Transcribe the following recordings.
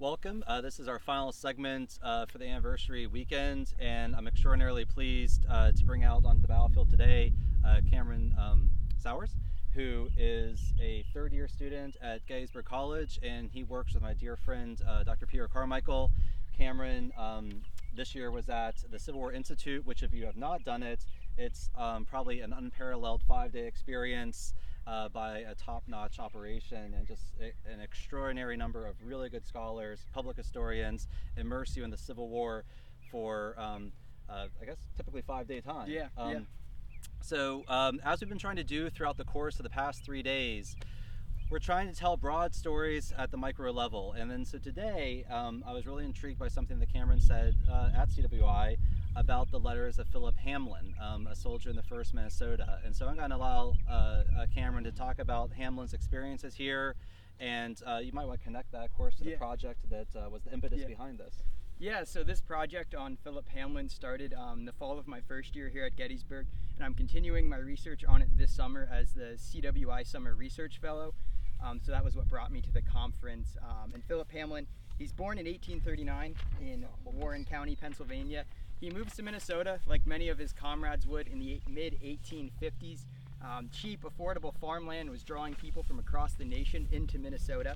welcome. This is our final segment for the anniversary weekend, and I'm extraordinarily pleased to bring out onto the battlefield today Cameron Sowers, who is a third-year student at Gettysburg College, and he works with my dear friend Dr. Peter Carmichael. Cameron this year was at the Civil War Institute, which if you have not done it, it's probably an unparalleled 5-day experience by a top-notch operation, and just an extraordinary number of really good scholars, public historians, immerse you in the Civil War for, I guess, typically 5-day time. Yeah. So as we've been trying to do throughout the course of the past 3 days, we're trying to tell broad stories at the micro level. And then so today, I was really intrigued by something that Cameron said at CWI about the letters of Philip Hamlin, a soldier in the 1st Minnesota. And so I'm going to allow Cameron to talk about Hamlin's experiences here, and you might want to connect that, of course, to the project that was the impetus behind this. Yeah, so this project on Philip Hamlin started the fall of my first year here at Gettysburg, and I'm continuing my research on it this summer as the CWI Summer Research Fellow. So that was what brought me to the conference. And Philip Hamlin, he's born in 1839 in Warren County, Pennsylvania. He moves to Minnesota like many of his comrades would in the mid-1850s. Cheap, affordable farmland was drawing people from across the nation into Minnesota.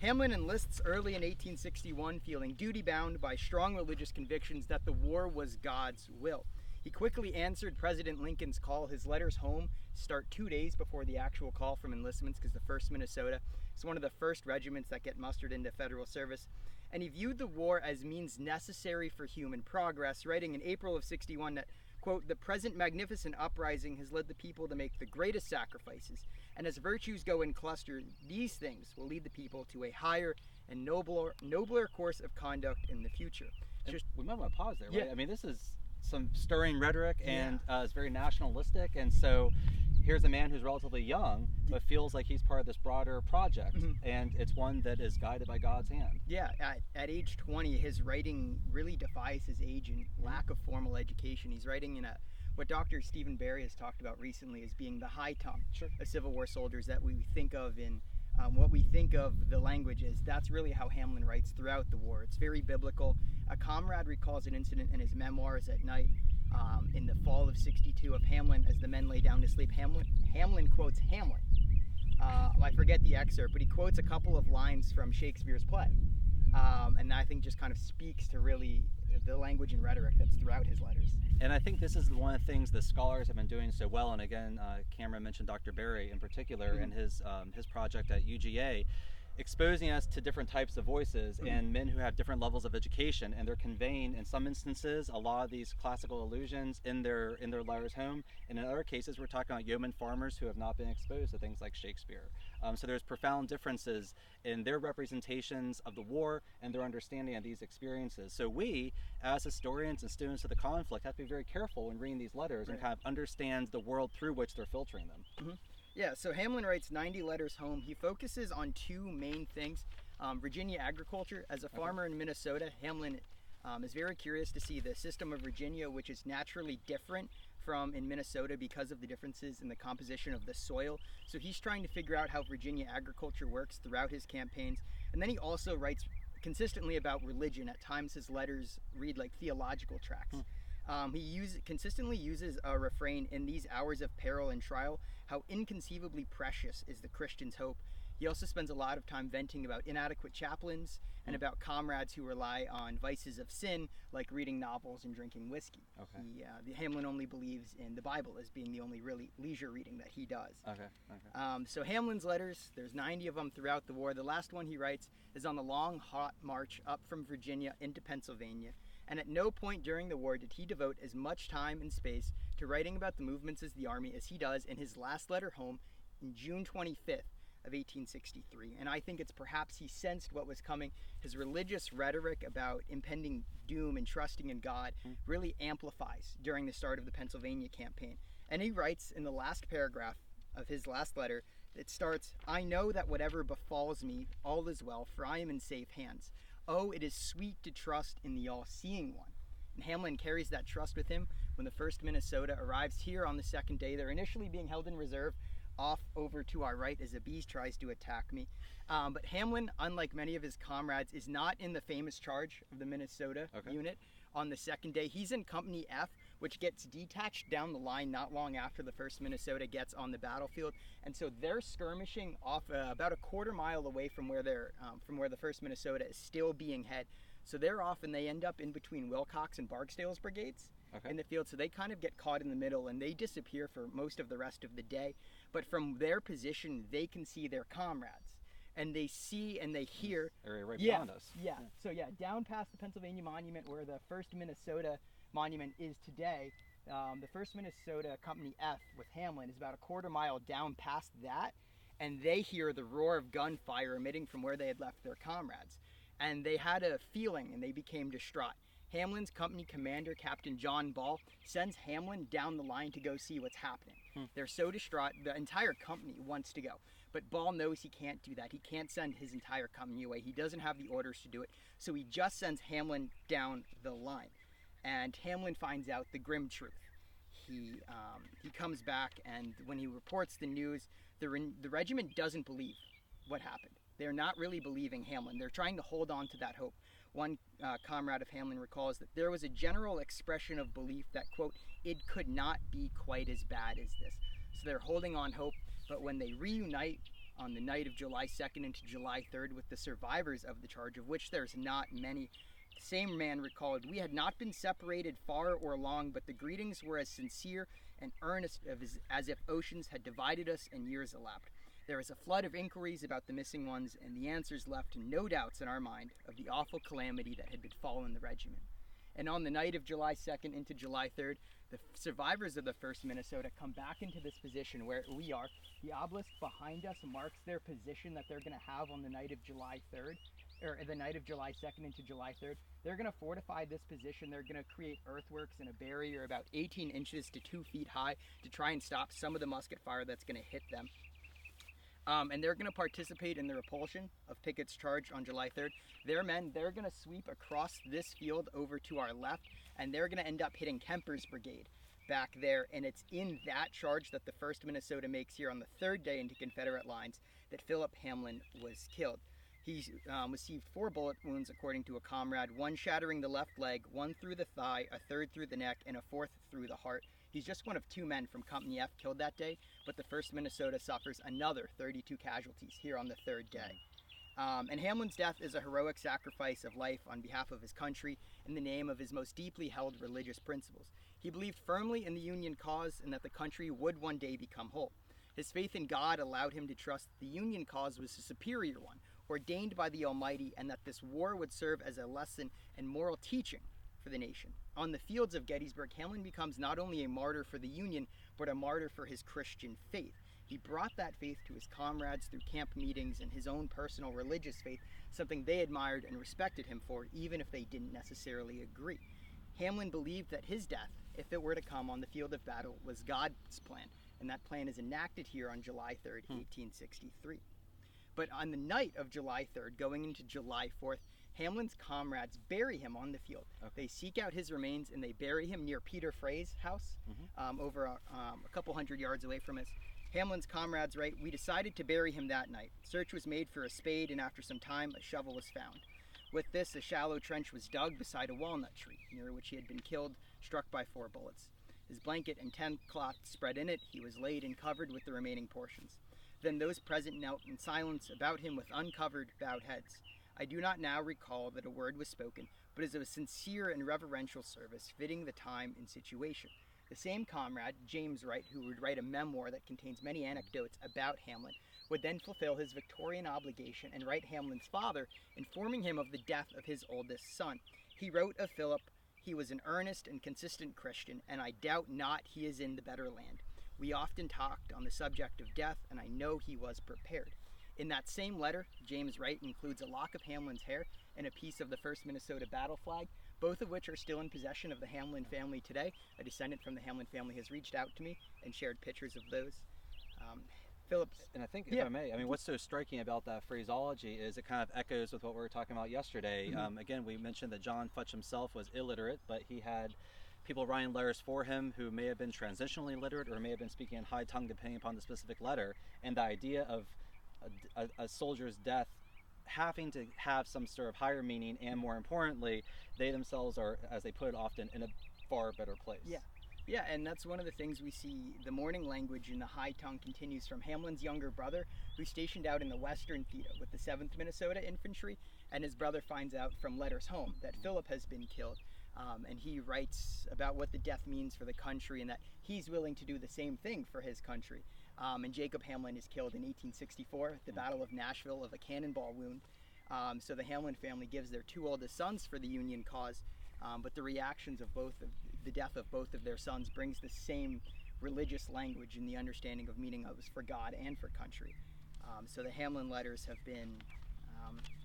Hamlin enlists early in 1861, feeling duty-bound by strong religious convictions that the war was God's will. He quickly answered President Lincoln's call. His letters home start 2 days before the actual call from enlistments, because the 1st Minnesota is one of the first regiments that get mustered into federal service. And he viewed the war as means necessary for human progress, writing in April of '61 that, quote, "The present magnificent uprising has led the people to make the greatest sacrifices, and as virtues go in cluster, these things will lead the people to a higher and nobler course of conduct in the future." We might want to pause there, right? Yeah. I mean, this is some stirring rhetoric, and it's very nationalistic, and so here's a man who's relatively young but feels like he's part of this broader project, and it's one that is guided by God's hand. Yeah, at age 20, his writing really defies his age and lack of formal education. He's writing in what Dr. Stephen Barry has talked about recently as being the high tongue of Civil War soldiers that we think of in what we think of the language is. That's really how Hamlin writes throughout the war. It's very biblical. A comrade recalls an incident in his memoirs at night in the fall of '62 of Hamlin as the men lay down to sleep. Hamlin quotes Hamlet. I forget the excerpt, but he quotes a couple of lines from Shakespeare's play. And I think just kind of speaks to really the language and rhetoric that's throughout his letters. And I think this is one of the things the scholars have been doing so well. And again, Cameron mentioned Dr. Barry in particular and his project at UGA, exposing us to different types of voices and men who have different levels of education, and they're conveying, in some instances, a lot of these classical allusions in their letters home, and in other cases we're talking about yeoman farmers who have not been exposed to things like Shakespeare. So there's profound differences in their representations of the war and their understanding of these experiences. So we, as historians and students of the conflict, have to be very careful when reading these letters and kind of understand the world through which they're filtering them. Yeah, so Hamlin writes 90 letters home. He focuses on two main things. Virginia agriculture. As a farmer in Minnesota, Hamlin is very curious to see the system of Virginia, which is naturally different from in Minnesota because of the differences in the composition of the soil. So he's trying to figure out how Virginia agriculture works throughout his campaigns. And then he also writes consistently about religion. At times his letters read like theological tracts. He consistently uses a refrain, "In these hours of peril and trial, how inconceivably precious is the Christian's hope." He also spends a lot of time venting about inadequate chaplains and about comrades who rely on vices of sin, like reading novels and drinking whiskey. The Hamlin only believes in the Bible as being the only really leisure reading that he does. So Hamlin's letters, there's 90 of them throughout the war. The last one he writes is on the long, hot march up from Virginia into Pennsylvania. And at no point during the war did he devote as much time and space to writing about the movements of the army as he does in his last letter home in June 25th of 1863. And I think it's perhaps he sensed what was coming. His religious rhetoric about impending doom and trusting in God really amplifies during the start of the Pennsylvania campaign. And he writes in the last paragraph of his last letter, it starts, "I know that whatever befalls me, all is well, for I am in safe hands. Oh, it is sweet to trust in the all-seeing one." And Hamlin carries that trust with him when the 1st Minnesota arrives here on the second day. They're initially being held in reserve off over to our right as a beast tries to attack me. But Hamlin, unlike many of his comrades, is not in the famous charge of the Minnesota unit on the second day. He's in Company F, which gets detached down the line not long after the 1st Minnesota gets on the battlefield, and so they're skirmishing off about a quarter mile away from where the 1st Minnesota is still being had. So they're off, and they end up in between Wilcox and Barksdale's brigades in the field. So they kind of get caught in the middle, and they disappear for most of the rest of the day. But from their position, they can see their comrades, and they see and they hear. Area right behind us. Yeah. So down past the Pennsylvania Monument, where the 1st Minnesota Monument is today, the 1st Minnesota Company F with Hamlin is about a quarter mile down past that, and they hear the roar of gunfire emitting from where they had left their comrades. And they had a feeling, and they became distraught. Hamlin's company commander, Captain John Ball, sends Hamlin down the line to go see what's happening. They're so distraught, the entire company wants to go. But Ball knows he can't do that. He can't send his entire company away. He doesn't have the orders to do it. So he just sends Hamlin down the line. And Hamlin finds out the grim truth. He comes back, and when he reports the news, the regiment doesn't believe what happened. They're not really believing Hamlin. They're trying to hold on to that hope. One comrade of Hamlin recalls that there was a general expression of belief that, quote, it could not be quite as bad as this. So they're holding on hope, but when they reunite on the night of July 2nd into July 3rd with the survivors of the charge, of which there's not many, the same man recalled, we had not been separated far or long, but the greetings were as sincere and earnest as if oceans had divided us and years elapsed. There was a flood of inquiries about the missing ones, and the answers left no doubts in our mind of the awful calamity that had befallen the regiment. And on the night of July 2nd into July 3rd, the survivors of the 1st Minnesota come back into this position where we are. The obelisk behind us marks their position that they're going to have on the night of July 3rd, or the night of July 2nd into July 3rd. They're going to fortify this position. They're going to create earthworks and a barrier about 18 inches to 2 feet high to try and stop some of the musket fire that's going to hit them. And they're going to participate in the repulsion of Pickett's charge on July 3rd. Their men, they're going to sweep across this field over to our left, and they're going to end up hitting Kemper's brigade back there. And it's in that charge that the 1st Minnesota makes here on the 3rd day into Confederate lines that Philip Hamlin was killed. He received 4 bullet wounds, according to a comrade, 1 shattering the left leg, 1 through the thigh, a 3rd through the neck, and a 4th through the heart. He's just one of 2 men from Company F killed that day, but the 1st Minnesota suffers another 32 casualties here on the 3rd day. And Hamlin's death is a heroic sacrifice of life on behalf of his country in the name of his most deeply held religious principles. He believed firmly in the Union cause and that the country would one day become whole. His faith in God allowed him to trust the Union cause was a superior one, ordained by the Almighty, and that this war would serve as a lesson and moral teaching for the nation. On the fields of Gettysburg, Hamlin becomes not only a martyr for the Union, but a martyr for his Christian faith. He brought that faith to his comrades through camp meetings and his own personal religious faith, something they admired and respected him for, even if they didn't necessarily agree. Hamlin believed that his death, if it were to come on the field of battle, was God's plan, and that plan is enacted here on July 3rd, 1863. But on the night of July 3rd, going into July 4th, Hamlin's comrades bury him on the field. They seek out his remains and they bury him near Peter Frey's house, over a couple hundred yards away from us. Hamlin's comrades write, we decided to bury him that night. Search was made for a spade, and after some time, a shovel was found. With this, a shallow trench was dug beside a walnut tree, near which he had been killed, struck by 4 bullets. His blanket and tent cloth spread in it, he was laid and covered with the remaining portions. Then those present knelt in silence about him with uncovered, bowed heads. I do not now recall that a word was spoken, but as a sincere and reverential service, fitting the time and situation. The same comrade, James Wright, who would write a memoir that contains many anecdotes about Hamlin, would then fulfill his Victorian obligation and write Hamlin's father, informing him of the death of his oldest son. He wrote of Philip, he was an earnest and consistent Christian, and I doubt not he is in the better land. We often talked on the subject of death, and I know he was prepared. In that same letter, James Wright includes a lock of Hamlin's hair and a piece of the 1st Minnesota battle flag, both of which are still in possession of the Hamlin family today. A descendant from the Hamlin family has reached out to me and shared pictures of those. Phillips. And I think, if I may, I mean, what's so striking about that phraseology is it kind of echoes with what we were talking about yesterday. Again, we mentioned that John Futch himself was illiterate, but he had people writing letters for him who may have been transitionally literate or may have been speaking in high tongue depending upon the specific letter, and the idea of a soldier's death having to have some sort of higher meaning, and more importantly, they themselves are, as they put it often, in a far better place. Yeah, and that's one of the things we see. The mourning language in the high tongue continues from Hamlin's younger brother, who's stationed out in the Western Theater with the 7th Minnesota Infantry, and his brother finds out from letters home that Philip has been killed. And he writes about what the death means for the country and that he's willing to do the same thing for his country. And Jacob Hamlin is killed in 1864 at the Battle of Nashville of a cannonball wound. So the Hamlin family gives their 2 oldest sons for the Union cause, but the reactions of the death of both of their sons brings the same religious language and the understanding of meaning it was for God and for country. So the Hamlin letters have been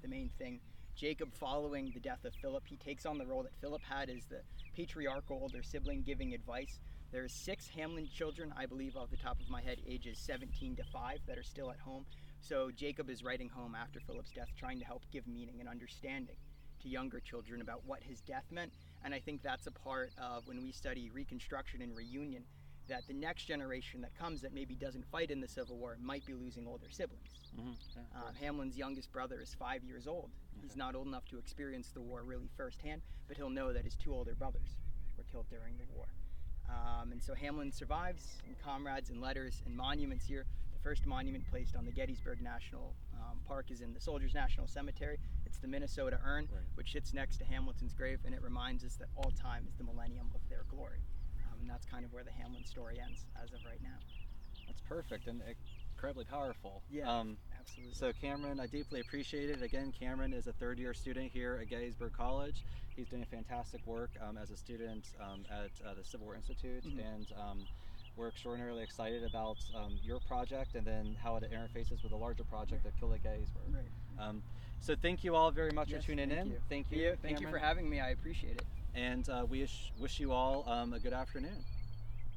the main thing. Jacob, following the death of Philip, he takes on the role that Philip had as the patriarchal older sibling giving advice. There's 6 Hamlin children, I believe off the top of my head, ages 17 to 5 that are still at home. So Jacob is writing home after Philip's death, trying to help give meaning and understanding to younger children about what his death meant. And I think that's a part of when we study Reconstruction and reunion, that the next generation that comes that maybe doesn't fight in the Civil War might be losing older siblings. Hamlin's youngest brother is 5 years old. He's not old enough to experience the war really firsthand, but he'll know that his 2 older brothers were killed during the war. And so Hamlin survives in comrades and letters and monuments here. The first monument placed on the Gettysburg National Park is in the Soldiers National Cemetery. It's the Minnesota urn, which sits next to Hamilton's grave, and it reminds us that all time is the millennium of their glory. And that's kind of where the Hamlin story ends as of right now. That's perfect and incredibly powerful. Yeah, absolutely. So Cameron, I deeply appreciate it. Again, Cameron is a 3rd-year student here at Gettysburg College. He's doing fantastic work as a student at the Civil War Institute, and we're extraordinarily excited about your project and then how it interfaces with a larger project at Kill at Gettysburg. So thank you all very much for tuning in. Thank you. Thank you for having me. I appreciate it. And we wish you all a good afternoon.